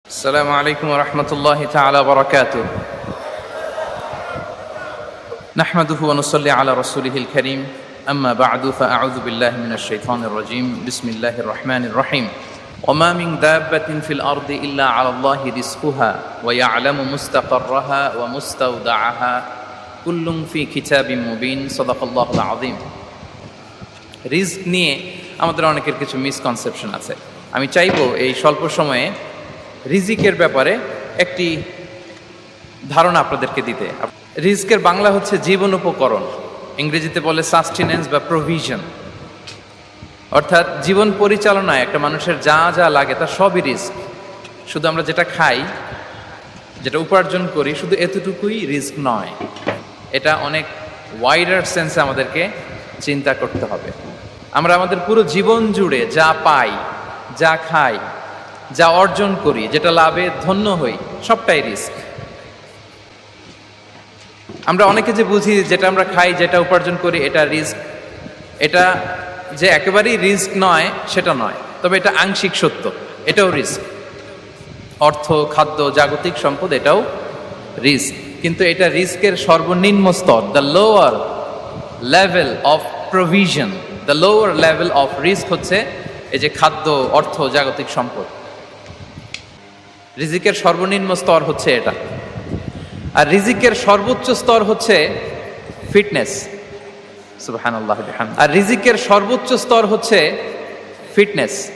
السلام عليكم ورحمة الله تعالى وبركاته. نحمده ونصلي على رسوله الكريم. أما بعد فأعوذ بالله من الشيطان الرجيم. بسم الله الرحمن الرحيم. وما من دابة في الأرض إلا على الله رزقها ويعلم مستقرها ومستودعها كل في كتاب مبين. صدق الله العظيم. Risk নিয়ে আমাদের অনেকের কিছু মিসকনসেপশন আছে। আমি চাইবো এই স্বল্প সময়ে রিজিকের ব্যাপারে একটি ধারণা আপনাদেরকে দিতে। রিজিকের বাংলা হচ্ছে জীবন উপকরণ, ইংরেজিতে বলে সাস্টেনেন্স বা প্রভিশন। অর্থাৎ জীবন পরিচালনায় একটা মানুষের যা যা লাগে তা সবই রিস্ক। শুধু আমরা যেটা খাই, যেটা উপার্জন করি, শুধু এতটুকুই রিস্ক নয়। এটা অনেক ওয়াইডার সেন্সে আমাদেরকে চিন্তা করতে হবে। আমরা আমাদের পুরো জীবন জুড়ে যা পাই, যা খাই, যা অর্জন করি, যেটা লাভে ধন্য হই, সবটাই রিস্ক। আমরা অনেকে যে বুঝি যেটা আমরা খাই, যেটা উপার্জন করি এটা রিস্ক, এটা যে একেবারেই রিস্ক নয় সেটা নয়, তবে এটা আংশিক সত্য, এটাও রিস্ক। অর্থ, খাদ্য, জাগতিক সম্পদ এটাও রিস্ক, কিন্তু এটা রিস্কের সর্বনিম্ন স্তর। The lower level of provision, the lower level of risk হচ্ছে এই যে খাদ্য, অর্থ, জাগতিক সম্পদ। রিজিকের সর্বনিম্ন স্তর হচ্ছে এটা। আর রিজিকের সর্বোচ্চ স্তর হচ্ছে ফিটনেস। সুবহানাল্লাহ বিহামদিহি। আর রিজিকের সর্বোচ্চ স্তর হচ্ছে ফিটনেস।